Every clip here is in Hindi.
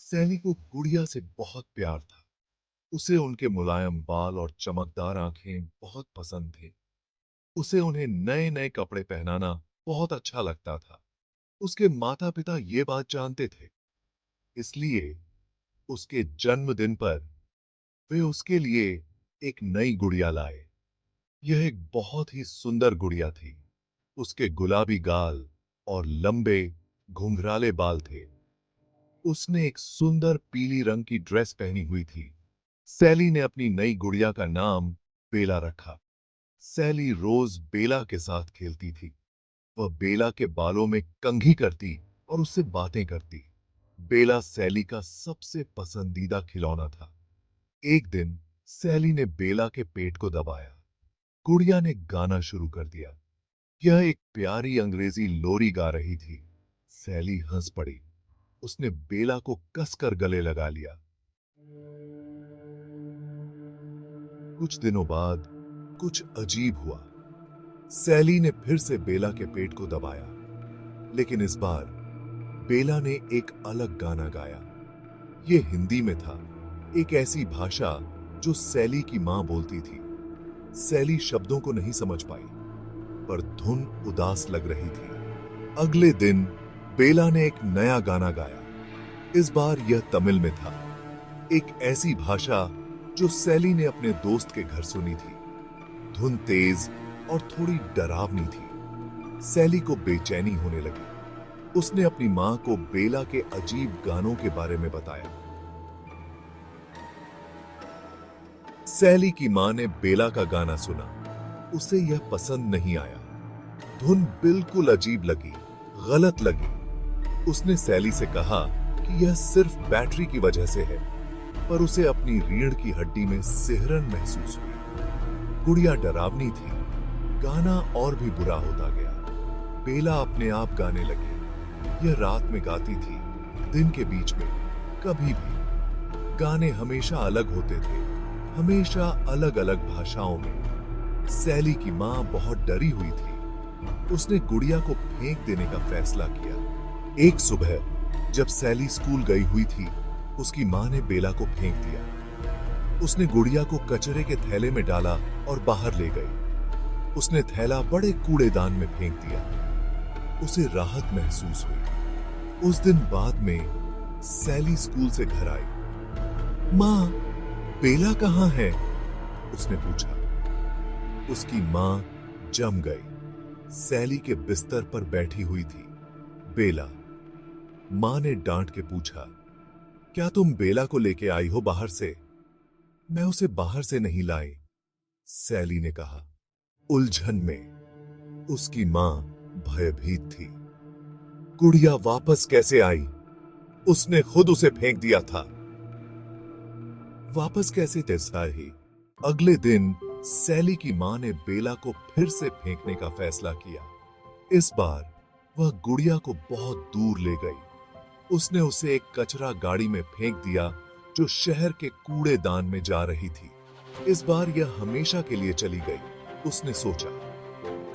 सैली को गुड़िया से बहुत प्यार था। उसे उनके मुलायम बाल और चमकदार आंखें बहुत पसंद थे। उसे उन्हें नए नए कपड़े पहनाना बहुत अच्छा लगता था। उसके माता पिता ये बात जानते थे, इसलिए उसके जन्मदिन पर वे उसके लिए एक नई गुड़िया लाए। यह एक बहुत ही सुंदर गुड़िया थी। उसके गुलाबी गाल और लंबे घुंघराले बाल थे। उसने एक सुंदर पीली रंग की ड्रेस पहनी हुई थी। सैली ने अपनी नई गुड़िया का नाम बेला रखा। सैली रोज बेला के साथ खेलती थी। वह बेला के बालों में कंघी करती और उससे बातें करती। बेला सैली का सबसे पसंदीदा खिलौना था। एक दिन सैली ने बेला के पेट को दबाया। गुड़िया ने गाना शुरू कर दिया। यह एक प्यारी अंग्रेजी लोरी गा रही थी। सैली हंस पड़ी। उसने बेला को कसकर गले लगा लिया। कुछ दिनों बाद कुछ अजीब हुआ। सैली ने फिर से बेला के पेट को दबाया, लेकिन इस बार बेला ने एक अलग गाना गाया। यह हिंदी में था, एक ऐसी भाषा जो सैली की मां बोलती थी। सैली शब्दों को नहीं समझ पाई, पर धुन उदास लग रही थी। अगले दिन बेला ने एक नया गाना गाया। इस बार यह तमिल में था, एक ऐसी भाषा जो सैली ने अपने दोस्त के घर सुनी थी। धुन तेज और थोड़ी डरावनी थी। सैली को बेचैनी होने लगी। उसने अपनी मां को बेला के अजीब गानों के बारे में बताया। सैली की मां ने बेला का गाना सुना। उसे यह पसंद नहीं आया। धुन बिल्कुल अजीब लगी, गलत लगी। उसने सैली से कहा कि यह सिर्फ बैटरी की वजह से है, पर उसे अपनी रीढ़ की हड्डी में सिहरन महसूस हुई। गुड़िया डरावनी थी। गाना और भी बुरा होता गया। बेला अपने आप गाने लगी। यह रात में गाती थी, दिन के बीच में, कभी भी। गाने हमेशा अलग होते थे, हमेशा अलग अलग भाषाओं में। सैली की मां बहुत डरी हुई थी। उसने गुड़िया को फेंक देने का फैसला किया। एक सुबह जब सैली स्कूल गई हुई थी, उसकी मां ने बेला को फेंक दिया। उसने गुड़िया को कचरे के थैले में डाला और बाहर ले गई। उसने थैला बड़े कूड़ेदान में फेंक दिया। उसे राहत महसूस हुई। उस दिन बाद में सैली स्कूल से घर आई। मां, बेला कहां है? उसने पूछा। उसकी मां जम गई। सैली के बिस्तर पर बैठी हुई थी। बेला। मां ने डांट के पूछा, क्या तुम बेला को लेके आई हो बाहर से? मैं उसे बाहर से नहीं लाई, सैली ने कहा। उलझन में उसकी मां भयभीत थी। गुड़िया वापस कैसे आई? उसने खुद उसे फेंक दिया था। वापस कैसे जैसा ही? अगले दिन सैली की मां ने बेला को फिर से फेंकने का फैसला किया। इस बार वह गुड़िया को बहुत दूर ले गई। उसने उसे एक कचरा गाड़ी में फेंक दिया जो शहर के कूड़ेदान में जा रही थी। इस बार यह हमेशा के लिए चली गई, उसने सोचा।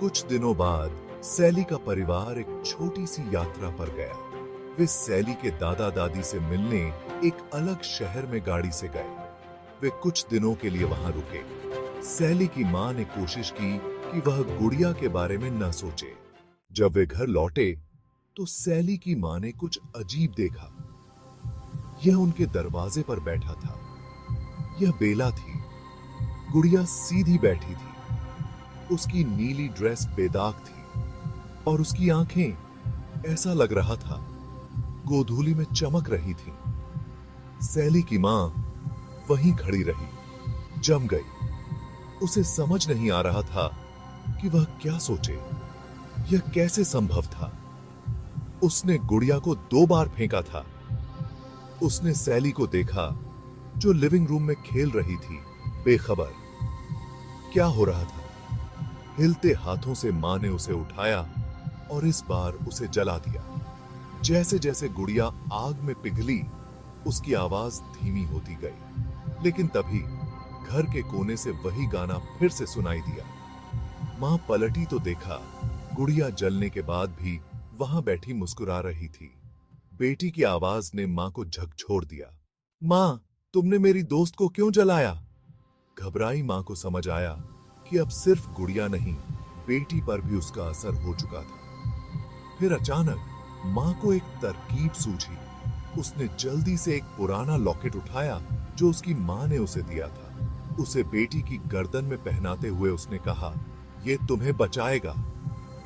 कुछ दिनों बाद सैली का परिवार एक छोटी सी यात्रा पर गया। वे सैली के दादा दादी से मिलने एक अलग शहर में गाड़ी से गए। वे कुछ दिनों के लिए वहां रुके। सैली की मां ने कोशिश की कि वह गुड़िया के बारे में न सोचे। जब वे घर लौटे तो सैली की मां ने कुछ अजीब देखा। यह उनके दरवाजे पर बैठा था। यह बेला थी। गुड़िया सीधी बैठी थी। उसकी नीली ड्रेस बेदाग थी और उसकी आंखें, ऐसा लग रहा था, गोधूली में चमक रही थी। सैली की मां वहीं खड़ी रही, जम गई। उसे समझ नहीं आ रहा था कि वह क्या सोचे। यह कैसे संभव था? उसने गुड़िया को 2 बार फेंका था। उसने सैली को देखा जो लिविंग रूम में खेल रही थी, बेखबर। क्या हो रहा था? हिलते हाथों से मां ने उसे उठाया और इस बार उसे जला दिया। जैसे जैसे गुड़िया आग में पिघली, उसकी आवाज धीमी होती गई। लेकिन तभी घर के कोने से वही गाना फिर से सुनाई दिया। मां पलटी तो देखा, गुड़िया जलने के बाद भी वहां बैठी मुस्कुरा रही थी। बेटी की आवाज ने मां को झकझोर दिया। मां, तुमने मेरी दोस्त को क्यों जलाया? घबराई मां को समझ आया कि अब सिर्फ गुड़िया नहीं, बेटी पर भी उसका असर हो चुका था। फिर अचानक मां को एक तरकीब सूझी। उसने जल्दी से एक पुराना लॉकेट उठाया जो उसकी मां ने उसे दिया था। उसे बेटी की गर्दन में पहनाते हुए उसने कहा, यह तुम्हें बचाएगा।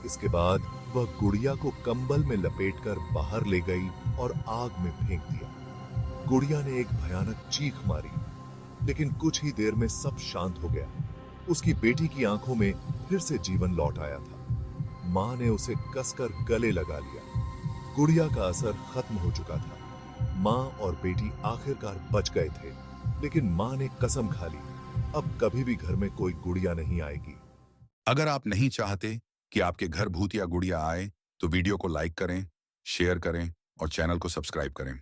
इसके बाद वह गुड़िया को कंबल में लपेटकर बाहर ले गई और आग में फेंक दिया। गुड़िया ने एक भयानक चीख मारी, लेकिन कुछ ही देर में सब शांत हो गया। उसकी बेटी की आंखों में फिर से जीवन लौट आया था। मां ने उसे कसकर गले लगा लिया। गुड़िया का असर खत्म हो चुका था। मां और बेटी आखिरकार बच गए थे, लेकिन मां ने कसम खा ली, अब कभी भी घर में कोई गुड़िया नहीं आएगी। अगर आप नहीं चाहते कि आपके घर भूत या गुड़िया आए, तो वीडियो को लाइक करें, शेयर करें और चैनल को सब्सक्राइब करें।